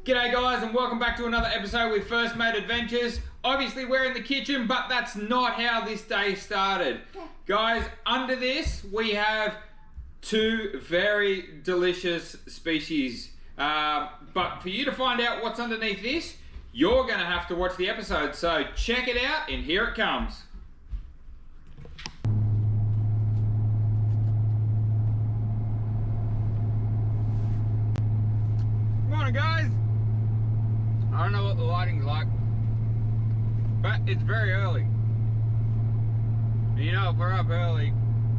G'day guys, and welcome back to another episode with First Mate Adventures. Obviously we're in the kitchen, but that's not how this day started. Guys, under this we have two very delicious species. But for you to find out what's underneath this, you're gonna have to watch the episode. So check it out, and here it comes. Morning guys. I don't know what the lighting's like, but it's very early. And you know, if we're up early,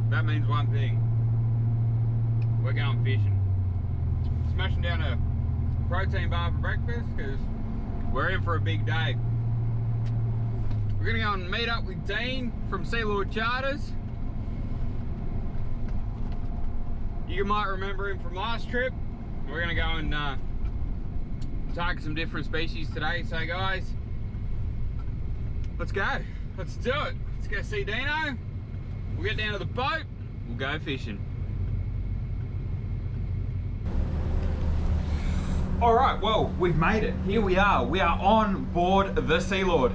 that means one thing. We're going fishing. Smashing down a protein bar for breakfast, because we're in for a big day. We're gonna go and meet up with Dean from Sealord Charters. You might remember him from last trip. We're gonna go and target some different species today. So guys, let's go. Let's do it. Let's go see Dino. We'll get down to the boat. We'll go fishing. All right, well, we've made it. Here we are. We are on board the Sealord.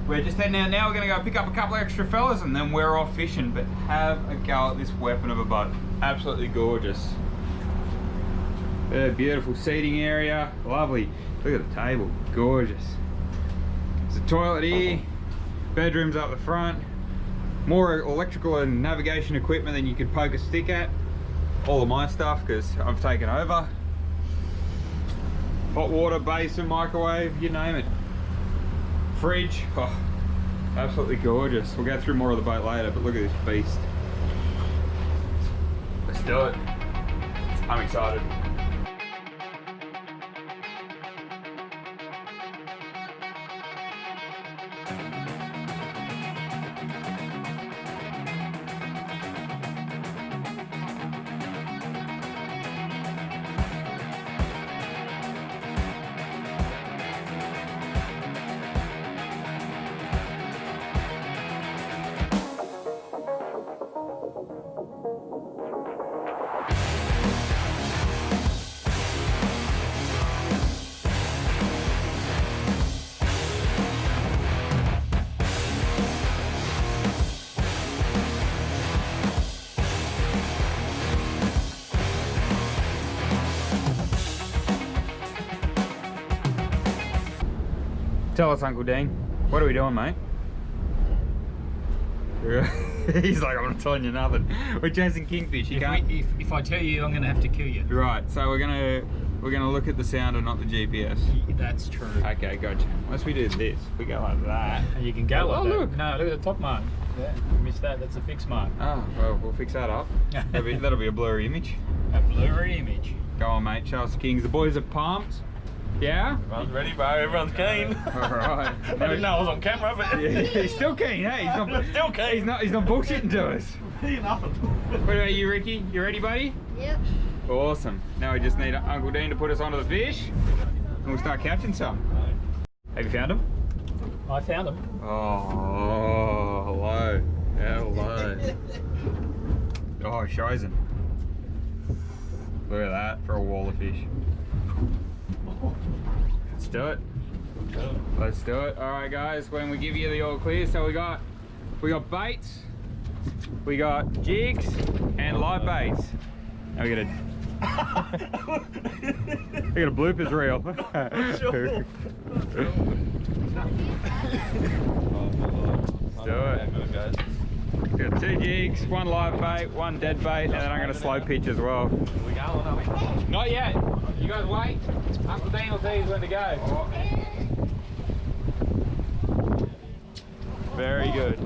We're just heading out now. We're gonna go pick up a couple of extra fellas and then we're off fishing. But have a go at this weapon of a boat. Absolutely gorgeous. Beautiful seating area, lovely. Look at the table, gorgeous. There's a toilet here, bedrooms up the front, more electrical and navigation equipment than you could poke a stick at. All of my stuff, because I've taken over. Hot water, basin, microwave, you name it. Fridge, oh, absolutely gorgeous. We'll go through more of the boat later, but look at this beast. Let's do it. I'm excited. Tell us, Uncle Dean, what are we doing, mate? He's like, I'm not telling you nothing. We're chasing kingfish. If I tell you, I'm going to have to kill you. Right, so we're gonna look at the sounder, not the GPS. That's true. Okay, gotcha. Unless we do this, we go like that. And you can go like that. Look. No, look at the top mark. Yeah, you missed that. That's a fix mark. Oh, well, we'll fix that up. That'll be a blurry image. A blurry image. Go on, mate. Show us the kings. The boys are pumped. Yeah? Everyone's ready, bro. Everyone's keen. Alright. I didn't know I was on camera, but Yeah, he's still keen, hey? He's not, still keen. He's not bullshitting to us. What about you, Ricky? You ready, buddy? Yep. Awesome. Now we just need Uncle Dean to put us onto the fish, and we'll start catching some. Have you found him? I found him. Oh, hello. Hello. Oh, he shows him. Look at that for a wall of fish. Let's do it. Let's do it. All right, guys. When we give you the all clear, so we got baits, we got jigs, and live baits. Now we got a bloopers reel. Let's do it. We got 2 jigs, 1 live bait, 1 dead bait, and then I'm going to slow pitch as well. We going, are we? Not yet. You guys wait. Uncle Dean will tell you when to go. Very good.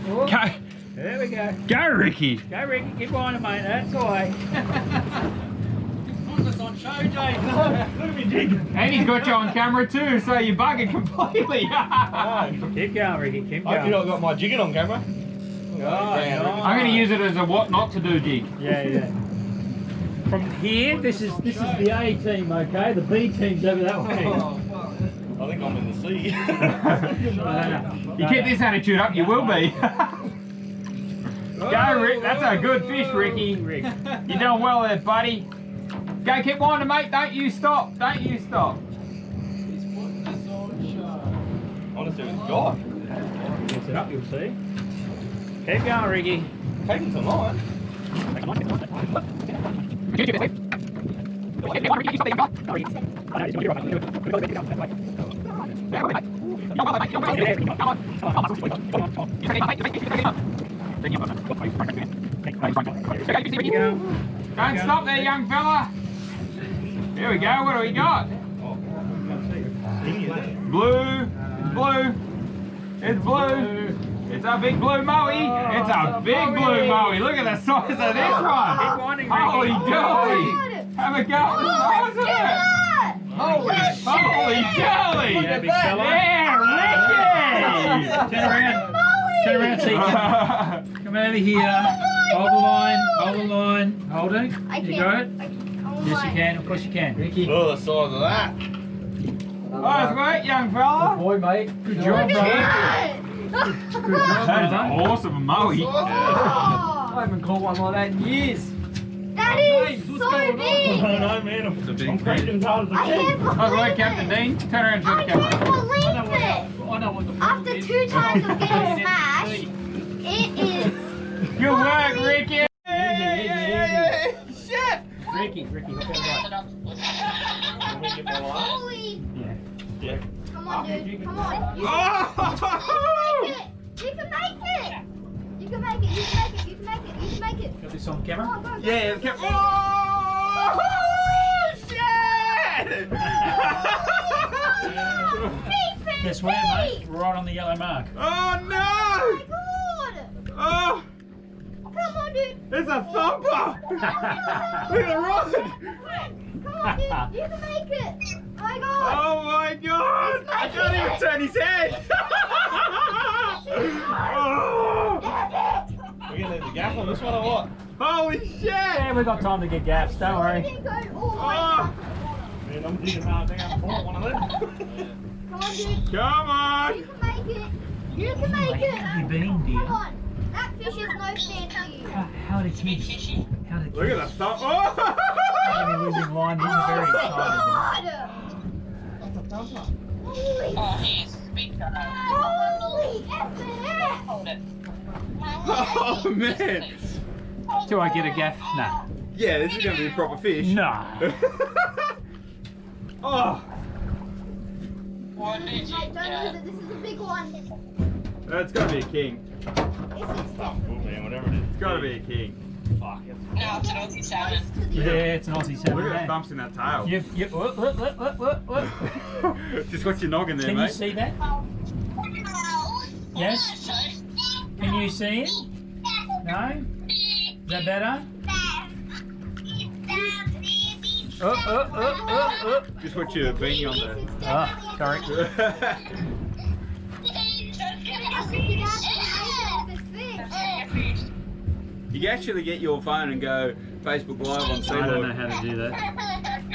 Okay. There we go. Go, Ricky. Go, Ricky. Keep on, mate. That's all right. Put us on show, James. Look at me jig. And he's got you on camera too, so you're bugging completely. Keep going, Ricky. Keep I hope you going. not got my jigging on camera. I'm going to use it as a what not to do jig. Yeah, yeah. From here, this is the A team, okay? The B team's over that way. I think I'm in the sea. You keep this attitude up, you will be. Go, Rick. That's a good fish, Ricky. You're doing well there, buddy. Go, keep winding, mate. Don't you stop. Don't you stop. Honestly, it's God. Mix it up, you'll see. Keep going, Ricky. Taking some line. Don't stop there, young fella. Here we go. What do we got? Blue. Blue. It's blue. It's a big blue moe. It's a big blue moe. Look at the size of this one. Holy dooly. Have a go at the size of it. Holy dooly. Yeah, big fella. Yeah, Ricky. Turn around. Turn around so you can come over here. Hold the line. Hold the line. Hold it. You got it? Yes, you can. Of course you can. Ricky. Look at the size of that. Nice work, young fella. Boy, mate. Good job, bro. That is an awesome moe. I haven't caught one like that in years. That is so I big! don't know, man. I'm cracking as hard as I I can. can't Nice work, believe Captain it! Dean. Turn around and show I the can't camera. believe it! I know what the After 2 times of getting smashed, it is... Good work, Ricky. Easy. Shit. Ricky, hook out the right. Holy... Yeah. Come on, dude. Come on. You Oh! can make it! You can make it! You can make it! You can make it! You can make it! Got this on Come camera? on, go, go. Yeah, the camera. Oh, shit! Guess where, mate? Right on the yellow mark. Oh, Oh no! my god! Oh, Come on, dude! it's a thumper! Look at the rod! Come on, dude! You can make it! Oh my god! Oh my god! I can't even turn his head! Oh, We're going to need the gaff on this one or what? holy shit! Yeah, we've got time to get gaffs, don't worry. You can go all the way Oh, up. Man, I'm digging hard. I think I bought one of them. Come on, dude! come on! You can make it! You can make Where have you it! been, dear? Come on! That fish is no fair to you! How did you? How did Look at the thump. Oh! Maybe losing line. He's very excited. God! Holy! Holy effing Hold it. Oh man! Do I get a gaff? Nah. Yeah, this is gonna be a proper fish. Nah. Oh, What did you Mate, don't lose get? it. This is a big one. that's gotta be a king. This is Oh, man, whatever it is. It's gotta be a king. Fuck it. No, it's an Aussie salmon. Yeah, it's an Aussie Look salmon. at the Yeah. thumps in that tail. Look. Just got your noggin there, Can you mate. see that? Yes? Can you see it? No? Is that better? Just what your beanie on Ah, sorry. there. You can actually get your phone and go Facebook Live on I don't know Sealord. how to do that.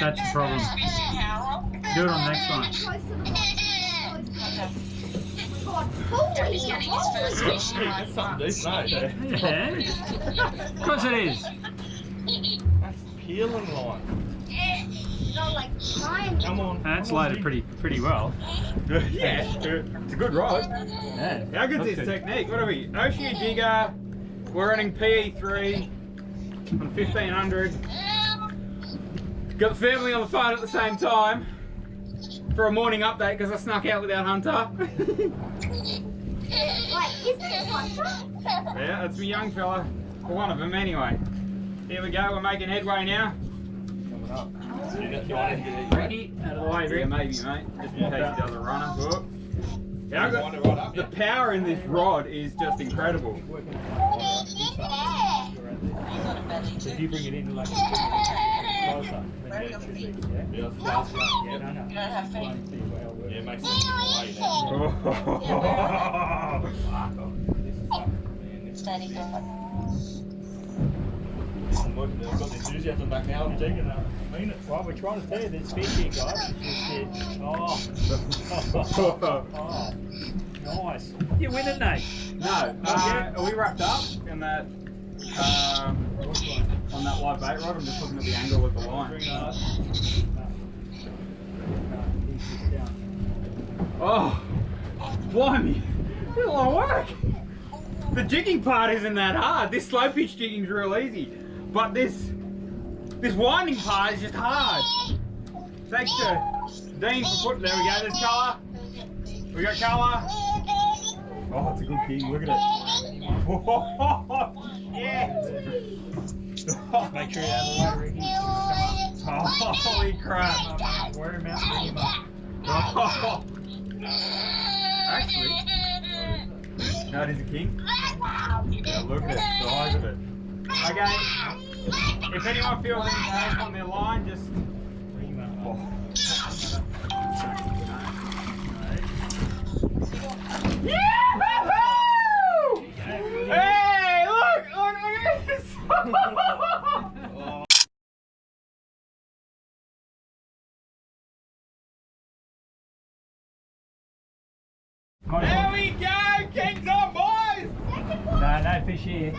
That's the problem. Do it on next one. He's getting his first fish in That's something decent, eh? Yeah. Of course it is. That's peeling line. Come on. That's come on, loaded jig. pretty well. Yeah, it's a good rod. Yeah. How good's Looks this good. technique? What are we? Ocean jigger. We're running PE3 on 1500. Got the family on the phone at the same time for a morning update because I snuck out without Hunter. Yeah, that's my young fella. Or one of them anyway. Here we go, we're making headway now. Coming up. You want to get it? Ricky, out of the way, Yeah, Rick. maybe, mate. Just in case he does a runner. Whoop. How good, the power in this rod is just incredible. He's got a belly So if too. you bring it in like closer, then Very it should be, good. yeah? Yeah, Yeah, no, no. You don't have feet. Yeah, it makes sense in a way now. Steady God. I'm working there. I've got the enthusiasm back now. I'm taking that. I mean it. Well, we're trying to tell you there's fish here, guys. Oh, nice. You winning, Nate? No, are we wrapped up in that, on that live bait rod? I'm just looking at the angle with the line. Oh, blimey, this is a lot of work. The jigging part isn't that hard. This slow pitch jigging's real easy, but this winding part is just hard. Thanks to Dean for putting. There we go. There's colour. We got colour. Oh, it's a good king. Look at it. Yeah. Make sure you have the water, Ricky. Holy crap. Wear him out, bring him up. Actually, that is a king. Yeah, look at it, the size of it. Okay, if anyone feels any pain on their line, just Bring him up. oh. Yahoo! Hey, look at this! There we go, kings on, boys! No fish here.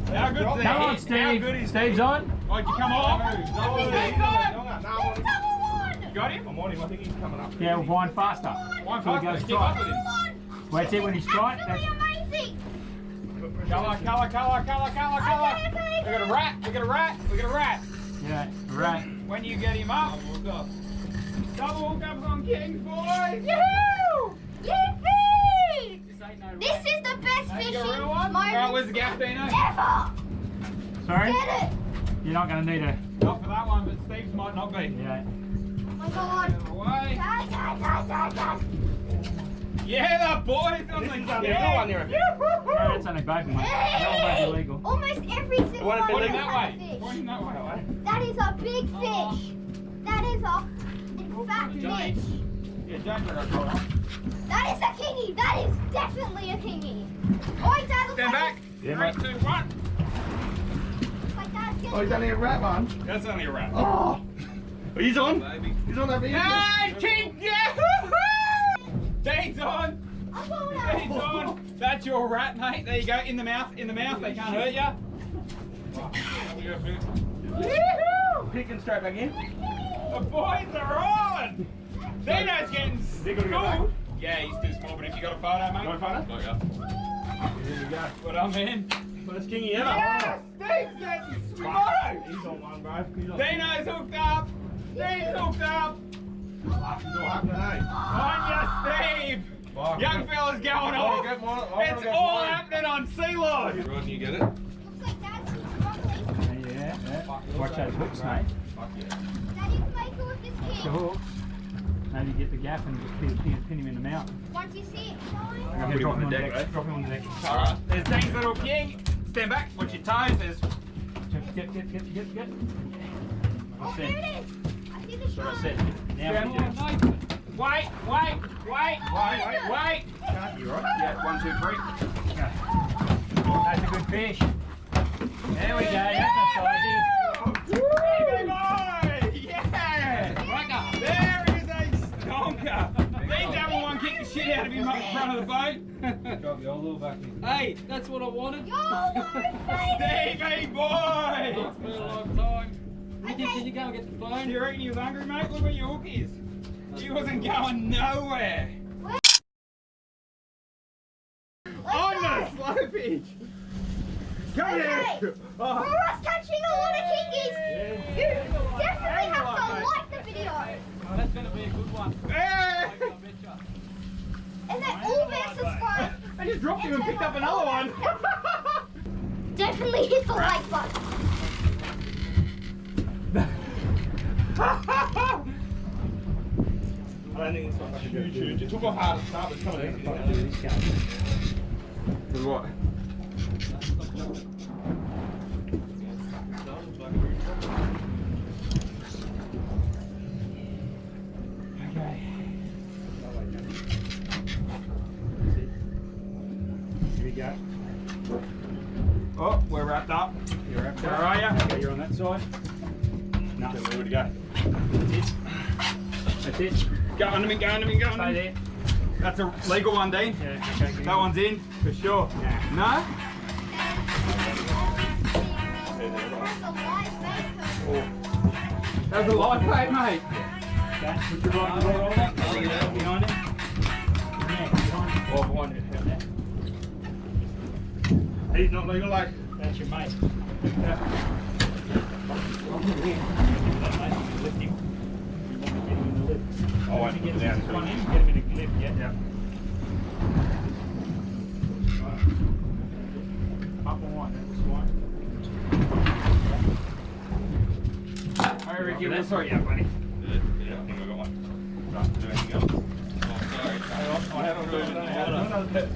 How good's the Come on, heat? Steve. How good is Steve's on. Oh, did you come off? Steve's on! You got him? I'm on him. I think he's coming up. Yeah, we'll wind faster. One Till he faster, goes keep up tight. with him. Wait, see when he's tight. That's Colour. We got a rat, we got a rat. yeah, right. When you get him up, double hookups on kings, boys! Yahoo! Yippee! This ain't no This rat. is the best Hey, you fishing got a real one? moment Alright, where's the gaff, Dino? ever! Sorry, Get it! you're not going to need a. Not for that one, but Steve's might not be. Yeah. Oh my god. Get him away. Die. Yeah, the boys on the This is only a little one here. No, that's only both, mate. That one might be illegal. Almost every single won't one be of Point him them that has way. a fish. Point him that way. That is a big fish. That is a fat fish. James. Yeah, James, I got caught on. That is a kingy. That is definitely a kingy. Oh, Dad, looks Stand like back. Yeah, 3, mate. 2, 1. Looks like Dad's getting Oh, he's only a rat one. That's only a rat. Oh, he's on. Baby. He's on that video. Hey, king! Yeah! Dane's on. I'm going Dane's out. on. That's your rat, mate. There you go. In the mouth. They can't hurt you. Picking straight back in. The boys are on. Dino's getting They gotta go back. schooled. Yeah, he's too small, but if you got a photo, mate. Got a photo? Got ya. Here we go. Put on, man. First kingy ever. Yeah, Steve's getting He's smoked. on one, bro. He's on. Dino's hooked up. Steve's hooked up. He's all happening, eh? On ya, Steve. Fuck. Young fella's going I wanna off. get mine. I wanna It's get all mine. happening on Sealord. Ron, you get it? Looks like Dad's struggling. Yeah. Watch those hooks, mate. Fuck yeah. Dad, you can make it with this The kid. hooks. Maybe get the gaff and just pin him in the mouth. Once you see it showing. I'm gonna drop him on the deck. Drop him on the deck. Alright, there's Dane's little king. Stand back, watch your toes. There's Get. Oh, What's there that? it is. I see the That's what I shine. said. Now what do you do? Wait. Can't you, right? Yeah, 1, 2, 3. That's a good fish. There we go. That's a sizey. Baby boy! Yeah! There is a stonker. Dean's having one kick the shit out of him up in front of the boat. Hey, that's what I wanted. Yo, baby. Stevie boy! It's been a long time. Ricky, can you go and get the Do phone? you reckon he was hungry, mate? Look where your hook is. He wasn't going nowhere. On the slow pitch. Come Okay. here. For us catching a lot of kingies, you definitely have to like the video. Oh, that's going to be a good one. Hey! I betcha. And then always subscribe. I just dropped him and picked up another one. Definitely hit the like button. landing is like huge. It took off hard at the start, but it's coming in. With what? Okay. Here we go. Oh, we're wrapped up. You're up Where are ya? Okay, you're on that side. No. Okay, where would you go? That's it. Go under me, go under me, go under Stay me. there. That's a legal one, Dean. Yeah, okay. Good. That one's in, for sure. No? That's a live bait, mate. Okay, put your right leg on that. Behind it. Yeah, behind it. Oh, behind it. He's not legal, like. That's your mate. Lift him. Oh, I Get him down in the front end, get him in a lift, yeah. Yeah. Up and one, that's one. Alright, Ricky, we'll sort you out, buddy. Yeah, I think I got one. Right, do anything else? Oh, sorry. I haven't really done it.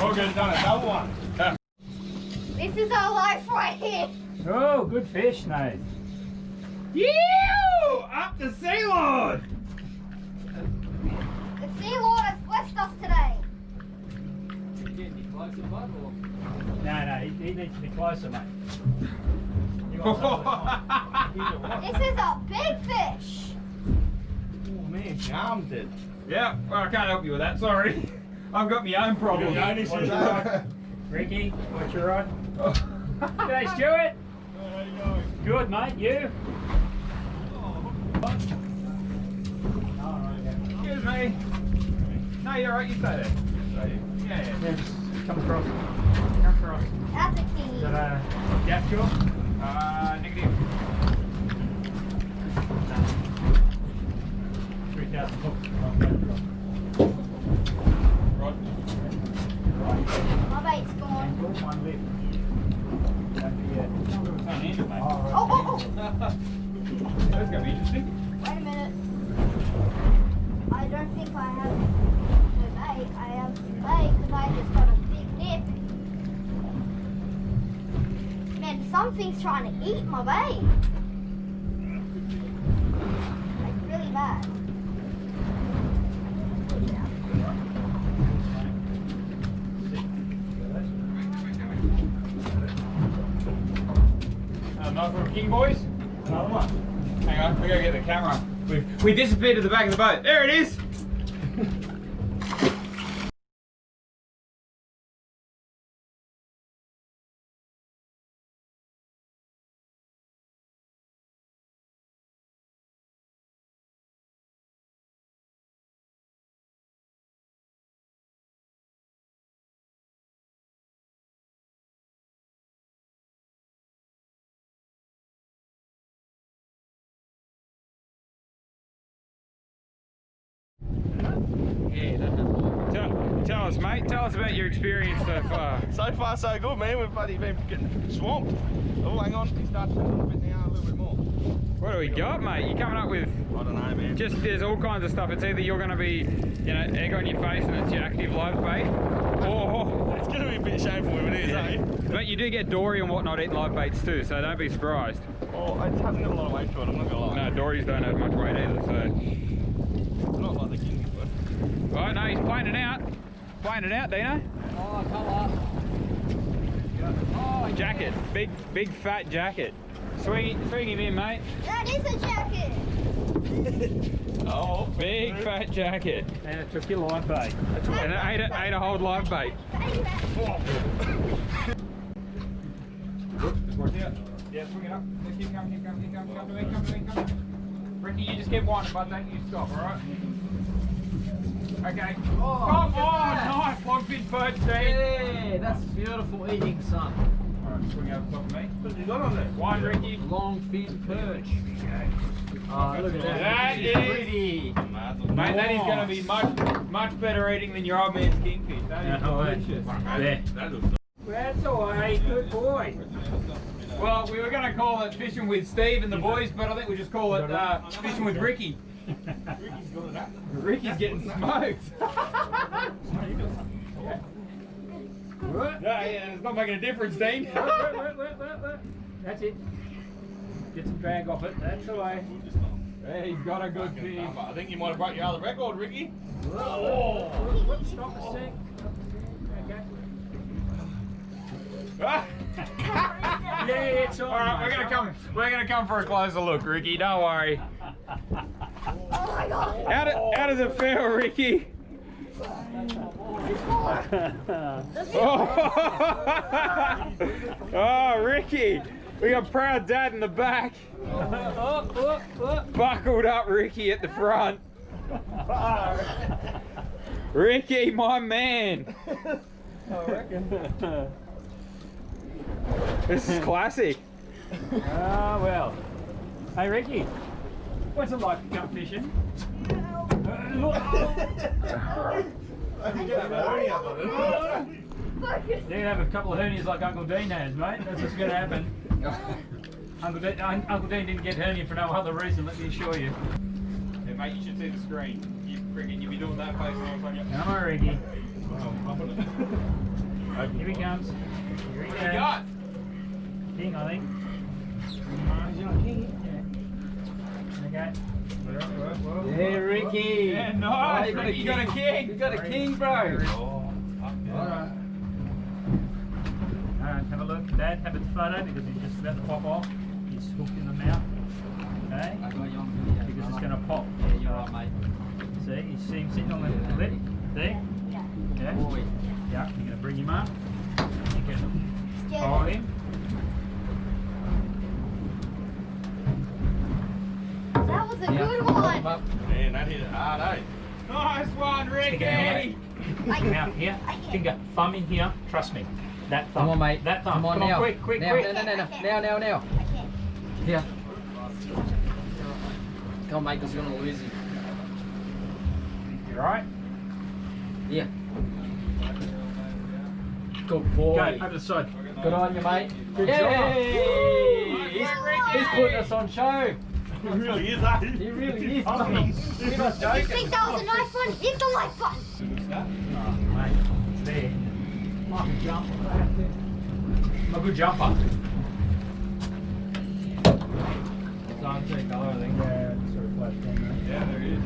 Oh, good, done it. Double one. This is our life right here. Oh, good fish, Nate. Ew! Up to Sealord! The Sealord has blessed us today. Getting you closer, bud, or? No, he needs to be closer, mate. You got something. This is a big fish. Oh, man, she armed it. Yeah, well, I can't help you with that, sorry. I've got my own problem. You only What's see your rod? Ricky, what's your rod? G'day, Stuart. How you going? Good, mate. You? Excuse me. No, you're right, you stay there. Yeah, yeah. Yeah, just come across. Come across. That's a Is king. that a gap jaw? Negative. 3,000 hook. Rod. My bait's gone. One lip. Don't be, One-handed, mate. Oh, oh, oh. That's gonna be interesting. Wait a minute. I don't think I have the bait. I have the bait because I just got a big nip. Man, something's trying to eat my bait. Like really bad. Another for King boys? Another one. Hang on, we gotta get the camera. We disappeared to the back of the boat. There it is! Tell us, mate. Tell us about your experience so far. So far, so good, man. We've bloody been getting swamped. Oh, hang on. He starts a little bit now, a little bit more. What do we got, mate? You're coming up with I don't know, man. just there's all kinds of stuff. It's either you're going to be, egg on your face and it's your active live bait, or It's going to be a bit shameful if it is, eh? but you do get dory and whatnot eating live baits too, so don't be surprised. Oh, it hasn't got a lot of weight to it, I'm not going to lie. No, dories don't have much weight either, so. It's not like the king would. Oh no, he's playing it out. Playing it out, Dino. Oh, colour. Oh, Jacket, big fat jacket. Swing him in, mate. That is a jacket. Oh, Big fat jacket. And it took your live bait. And it ate a whole live bait. Just work it out. Yeah, swing it up. Keep coming, come to me. Ricky, you just keep winding, bud. Don't you stop, alright? Okay. Oh, Come look at on, that. nice logfish perch, Dean. yeah, that's beautiful eating, son. Alright, swing over top of me. what's he got on there? Wind, Ricky. Long fin perch. Oh, look at that. That is- pretty. Mate, that is going to be much better eating than your old man's kingfish. That is delicious. There. That's away. Good boy. Well, we were going to call it fishing with Steve and the boys, but I think we'll just call it fishing with Ricky. Ricky's got it, Ricky's getting smoked. Yeah, it's not making a difference, Dean. That's it. Get some drag off it. That's the way. Yeah, he's got a good fish. I think you might have broke your other record, Ricky. Stop a sec. Yeah, it's on. All right, we're gonna come for a closer look, Ricky. Don't worry. Oh my god! How does it feel, Ricky? Oh, Ricky, we got proud dad in the back. Buckled up Ricky at the front. Ricky, my man. I reckon. This is classic. Ah, well. Hey, Ricky, what's it like to come fishing? You're going to have a couple of hernias like Uncle Dean has, mate. That's what's going to happen. Uncle Dean didn't get hernia for no other reason, let me assure you. Yeah, mate, you should see the screen. You'd be doing that face all the time. Come on, Ricky. Oh, Here he comes. Here he what goes. do you got? King, I think. Yeah. Okay. Yeah, Ricky. Yeah, nice. Oh, Ricky, you got a king. You got a king, bro. Alright, have a look. Dad, have a photo because he's just about to pop off. He's hooked in the mouth. Okay? I got you on video. Because it's going to pop. Yeah, you're right, mate. See? You see him sitting on the lip? There? Yeah? Boy. Yeah. You're going to bring him up. You can Scared. hold him. That was a good one. Man, that hit it hard, eh? Nice one, Stick it out. Ricky. Stick him out here. Finger, thumb in here. Trust me. That thumb. Come on, mate. That thumb. Come on now. quick. Now. I can't. Here. Come on, mate, because you're going to lose him. You right? Yeah. Good boy. Go, over the side. Good on you, mate. Good Yay! He's putting us on show. He really is, eh? He really is, mate. You're not If you joking. think that was a nice one, hit the like button. Oh, mate, it's there. Like a jumper. I'm a good jumper. It's on to colour, I think. Yeah, it's sort of flashed down there. Yeah, there he is.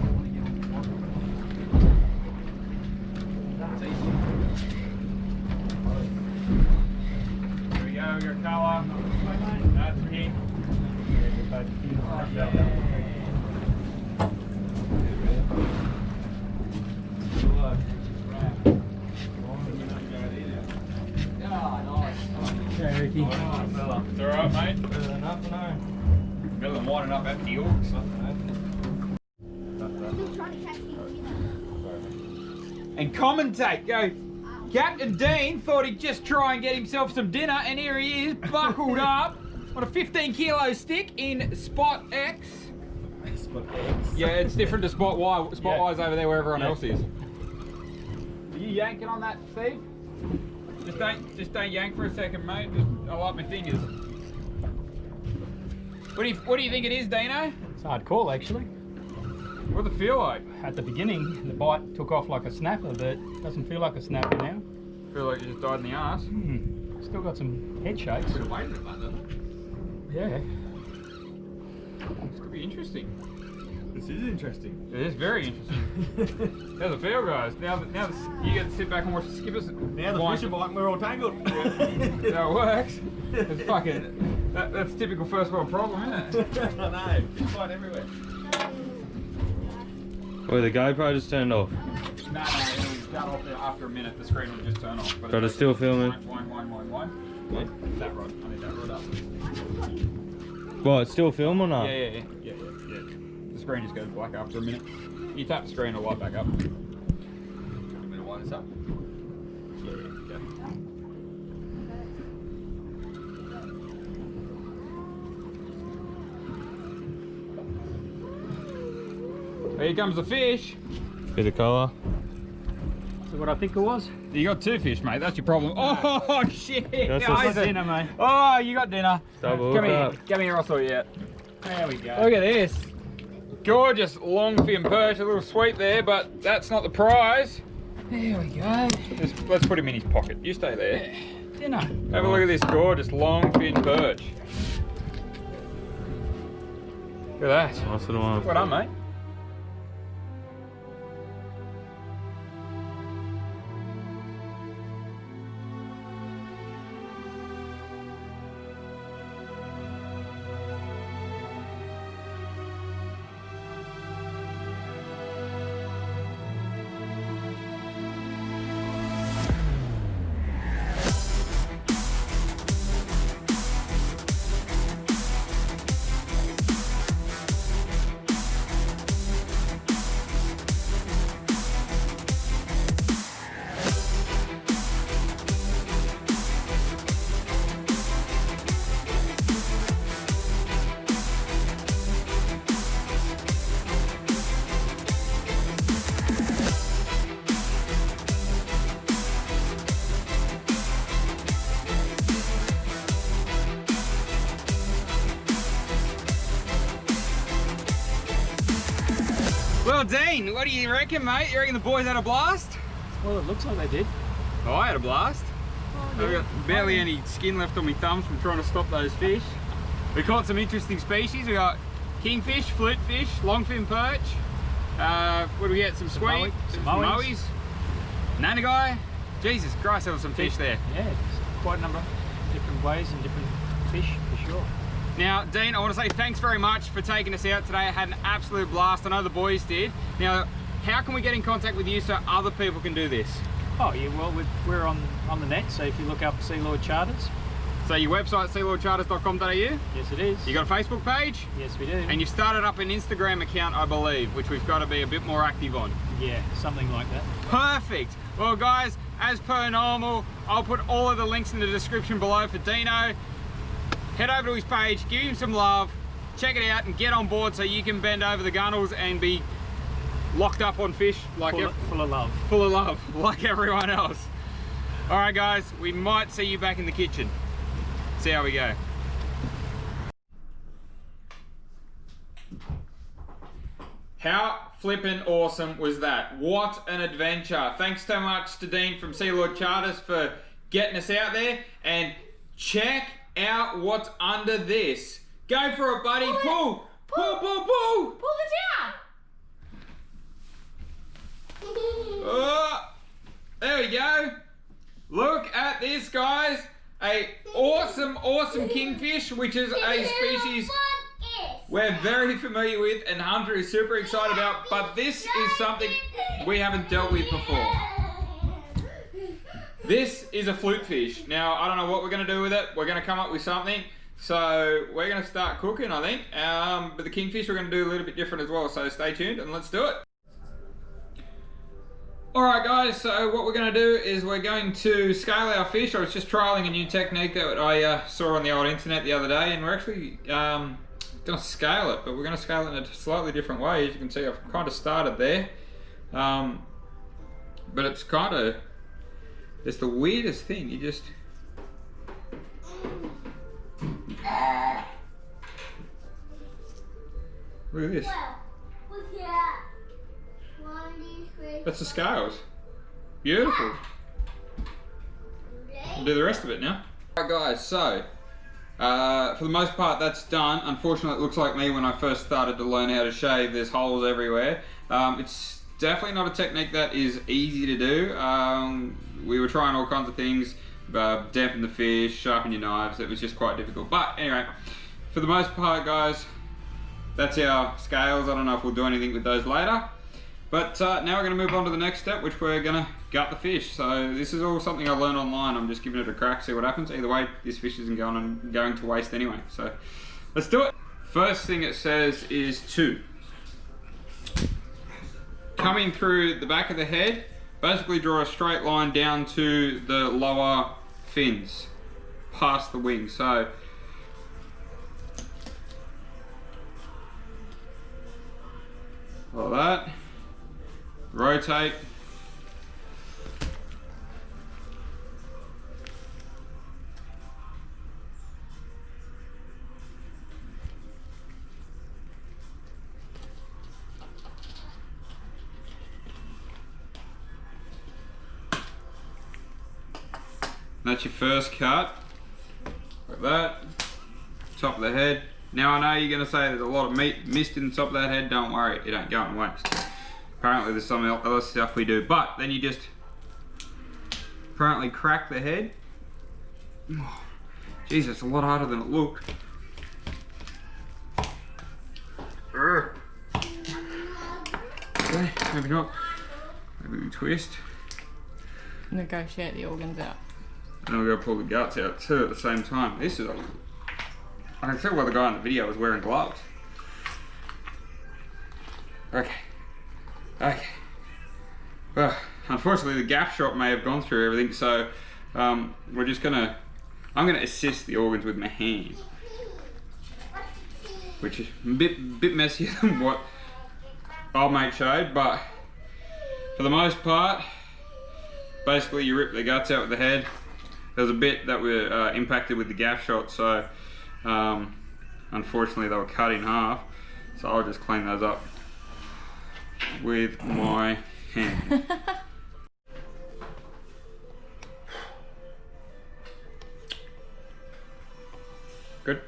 Here we go, your colour. That's me. Yeah, Ricky. It's alright, mate. Better than nothing, eh? Better than winding up at the Orcs. Still trying to catch you. And commentate, go. Captain Dean thought he'd just try and get himself some dinner, and here he is, buckled up on a 15-kilo stick in Spot X. Spot X. Yeah, it's different to Spot Y. Spot Y's over there where everyone else is. Are you yanking on that, Steve? Just don't yank for a second, mate. I like my fingers. What do you think it is, Dino? It's a hard call, actually. What does it feel like? At the beginning, the bite took off like a snapper, but it doesn't feel like a snapper now. I feel like you just died in the ass. Still got some head shakes. Bit of weight in it, mate, doesn't Yeah. This could be interesting. it? This is interesting. It is very interesting. How's it feel, guys? Now you get to sit back and watch the skippers. Now the fish are biting, we're all tangled. That's how it works. It's fucking. That's typical first world problem, isn't it? I know, fish bite everywhere. Wait, the GoPro just turned off. No, it'll shut off there after a minute. The screen will just turn off. But it's still filming. Wind. That rod. I need that rod up. Well, it's still filming or not? Yeah. The screen just goes black after a minute. You tap the screen, it'll light back up. Want me to wind this up? Yeah. Here comes the fish. Bit of colour. So what I think it was? You got two fish, mate. That's your problem. Oh shit! That's a- Isaac. Dinner, mate. Oh, you got dinner. Double Come hook here. up. Come here, I'll sort you out. There we go. Look at this. gorgeous longfin perch, a little sweet there, but that's not the prize. There we go. Let's put him in his pocket. You stay there. Yeah. Dinner. Have a look at this gorgeous longfin perch. Look at that. Nice little one. Well done, mate. Well, Dean, what do you reckon, mate? You reckon the boys had a blast? Well, it looks like they did. Oh, I had a blast. Oh, I've got barely any skin left on my thumbs from trying to stop those fish. We caught some interesting species. We got kingfish, flute fish, longfin perch. What do we get? Some squeak, some mowies, nanagai. Jesus Christ, there was some fish there. Yeah, it's quite a number of different ways and different fish for sure. Now, Dean, I want to say thanks very much for taking us out today. I had an absolute blast. I know the boys did. Now, how can we get in contact with you so other people can do this? Oh, yeah, well, we're on the net, so if you look up Sealord Charters. So your website, sealordcharters.com.au? Yes, it is. You got a Facebook page? Yes, we do. And you've started up an Instagram account, I believe, which we've got to be a bit more active on. Yeah, something like that. Perfect. Well, guys, as per normal, I'll put all of the links in the description below for Dino. Head over to his page, give him some love, check it out and get on board so you can bend over the gunnels and be locked up on fish like full of love. Full of love, like everyone else. All right, guys, we might see you back in the kitchen. See how we go. How flippin' awesome was that? What an adventure. Thanks so much to Dean from Sealord Charters for getting us out there, and check out what's under this. Go for it, buddy. Pull. Pull. Pull it down. Oh, there we go. Look at this, guys. A awesome kingfish, which is a species we're very familiar with and Hunter is super excited about, but this is something we haven't dealt with before. This is a flute fish. Now, I don't know what we're going to do with it. We're going to come up with something. So we're going to start cooking, I think. But the kingfish we're going to do a little bit different as well. So stay tuned and let's do it. Alright guys, so what we're going to do is we're going to scale our fish. I was just trialling a new technique that I saw on the old internet the other day, and we're actually going to scale it, but we're going to scale it in a slightly different way. As you can see, I've kind of started there. But it's kind of, it's the weirdest thing. You just... Look at this. That's the scales. Beautiful. We'll do the rest of it now. Alright guys, so for the most part that's done. Unfortunately, it looks like me when I first started to learn how to shave. There's holes everywhere. It's definitely not a technique that is easy to do. We were trying all kinds of things, dampen the fish, sharpen your knives. It was just quite difficult. But anyway, for the most part guys, that's our scales. I don't know if we'll do anything with those later. But now we're going to move on to the next step, which we're going to gut the fish. So this is all something I learned online. I'm just giving it a crack, see what happens. Either way, this fish isn't going to waste anyway. So let's do it. First thing it says is to coming through the back of the head, basically draw a straight line down to the lower fins, past the wings. So like that. Rotate. That's your first cut. Like that. Top of the head. Now I know you're going to say there's a lot of meat missed in the top of that head. Don't worry, it ain't going waste. Apparently there's some other stuff we do. But then you just apparently crack the head. Oh, geez, it's a lot harder than it looked. Okay, maybe not. Maybe we twist. Negotiate the organs out. And then we're going to pull the guts out too at the same time. This is I can tell why the guy in the video was wearing gloves. Okay. Okay. Well, unfortunately the gaff shot may have gone through everything, so we're just gonna, I'm gonna assist the organs with my hand. Which is a bit messier than what old mate showed, but for the most part, basically you rip the guts out with the head. There was a bit that were impacted with the gaff shot, so unfortunately they were cut in half. So I'll just clean those up with my hand. Good.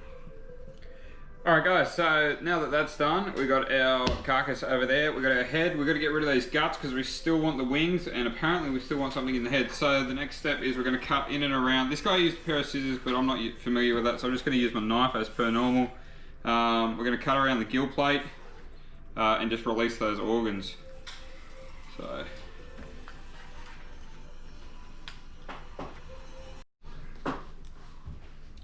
Alright guys, so now that that's done, we got our carcass over there, we got our head, we got to get rid of these guts because we still want the wings, and apparently we still want something in the head. So the next step is we're going to cut in and around. This guy used a pair of scissors, but I'm not familiar with that, so I'm just going to use my knife as per normal. We're going to cut around the gill plate and just release those organs. So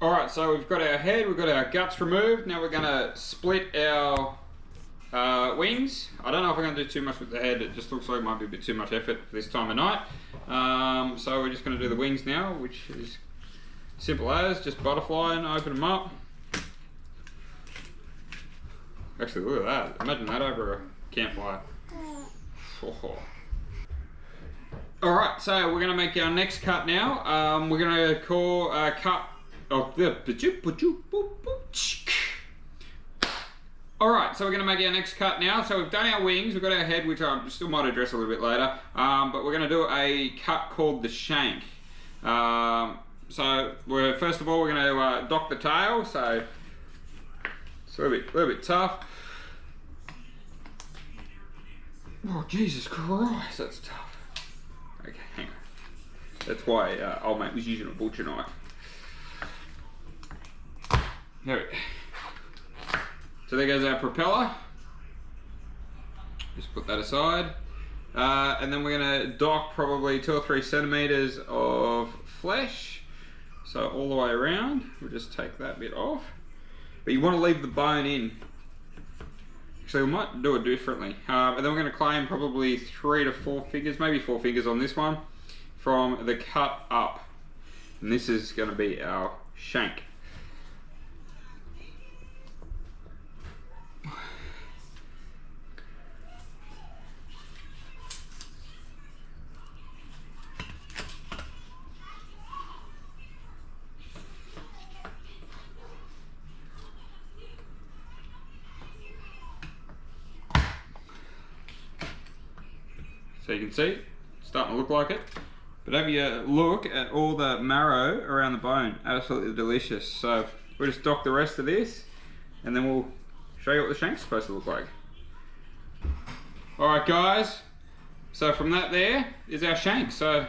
alright, so we've got our head, we've got our guts removed. Now we're going to split our wings. I don't know if I'm going to do too much with the head. It just looks like it might be a bit too much effort for this time of night. So we're just going to do the wings now, which is simple as just butterfly and open them up. Actually, look at that. Imagine that over a campfire. Oh. Alright, so we're going to make our next cut now. We're going to call cut of the... Alright, so we're going to make our next cut now. So we've done our wings, we've got our head, which I still might address a little bit later. But we're going to do a cut called the shank. So first of all, we're going to dock the tail. So it's a little bit tough. Oh, Jesus Christ, that's tough. Okay, hang on. That's why old mate was using a butcher knife. There we go. So there goes our propeller. Just put that aside. And then we're going to dock probably 2 or 3 centimeters of flesh. So all the way around. We'll just take that bit off. But you want to leave the bone in. Actually, we might do it differently. And then we're going to claim probably 3 to 4 fingers, maybe 4 fingers on this one, from the cut up. And this is going to be our shank. So you can see, it's starting to look like it. But have you look at all the marrow around the bone, absolutely delicious. So we'll just dock the rest of this and then we'll show you what the shank's supposed to look like. Alright guys, so from that there is our shank. So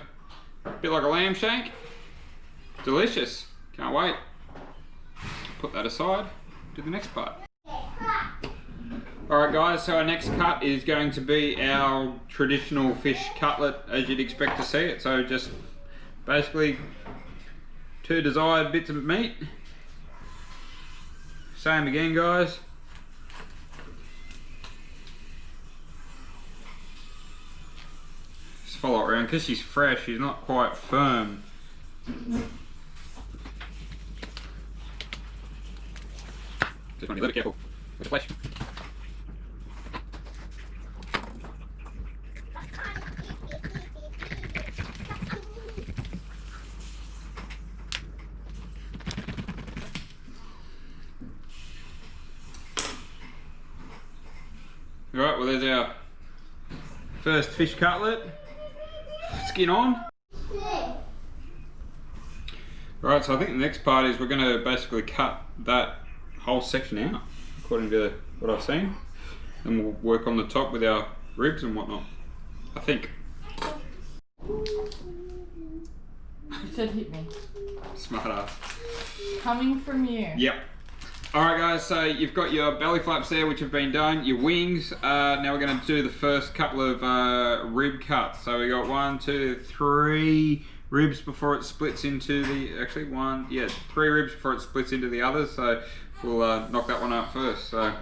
a bit like a lamb shank, delicious, can't wait. Put that aside, do the next part. Alright guys, so our next cut is going to be our traditional fish cutlet as you'd expect to see it. So just basically 2 desired bits of meat. Same again guys. Just follow it around, because she's fresh, she's not quite firm. Just want to be a little bit careful with the flesh. Alright, well there's our first fish cutlet. Skin on. Right, so I think the next part is we're going to basically cut that whole section out, according to what I've seen. And we'll work on the top with our ribs and whatnot, I think. You said hit me. Smart ass. Coming from you. Yep. Alright guys, so you've got your belly flaps there which have been done, your wings. Now we're going to do the first couple of rib cuts. So we got 1, 2, 3 ribs before it splits into the, actually 3 ribs before it splits into the others. So we'll knock that one out first. So,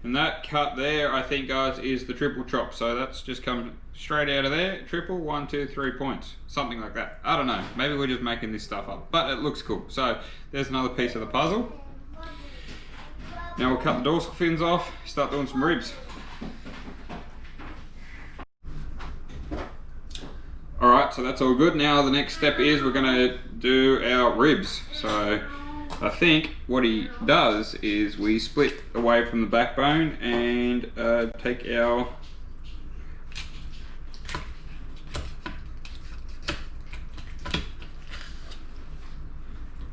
and that cut there, I think guys, is the triple chop. So that's just come straight out of there. Triple, 1, 2, 3 points. Something like that. I don't know. Maybe we're just making this stuff up. But it looks cool. So there's another piece of the puzzle. Now we'll cut the dorsal fins off, start doing some ribs. Alright, so that's all good. Now the next step is we're going to do our ribs. So I think what he does is we split away from the backbone and take our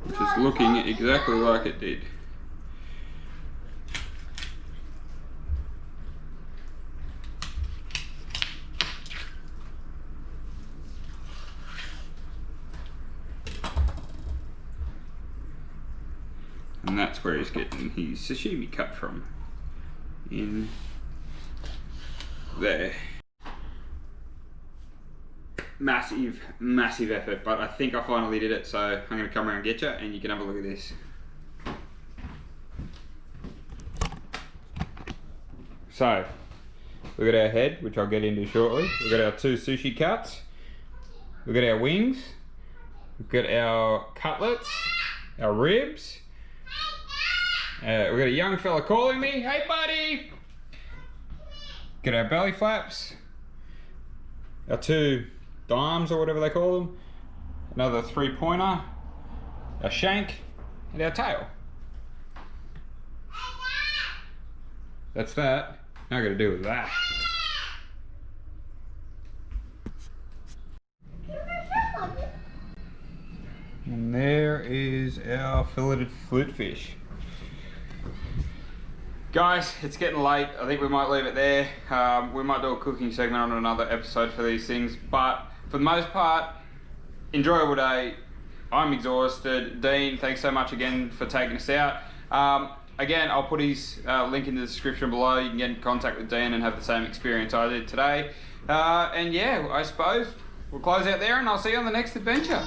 which is looking exactly like it did. And that's where he's getting his sashimi cut from, in there. Massive, massive effort, but I think I finally did it, so I'm going to come around and get you, and you can have a look at this. So, we've got our head, which I'll get into shortly. We've got our 2 sushi cuts. We've got our wings. We've got our cutlets, our ribs. We've got a young fella calling me. Hey buddy! Got our belly flaps. Our 2 dimes or whatever they call them. Another 3-pointer. Our shank. And our tail. That's that. Now I gotta do with that. And there is our filleted flute fish. Guys, it's getting late. I think we might leave it there. We might do a cooking segment on another episode for these things, but for the most part, enjoyable day. I'm exhausted. Dean, thanks so much again for taking us out. Again, I'll put his link in the description below. You can get in contact with Dean and have the same experience I did today. And yeah, I suppose we'll close out there and I'll see you on the next adventure.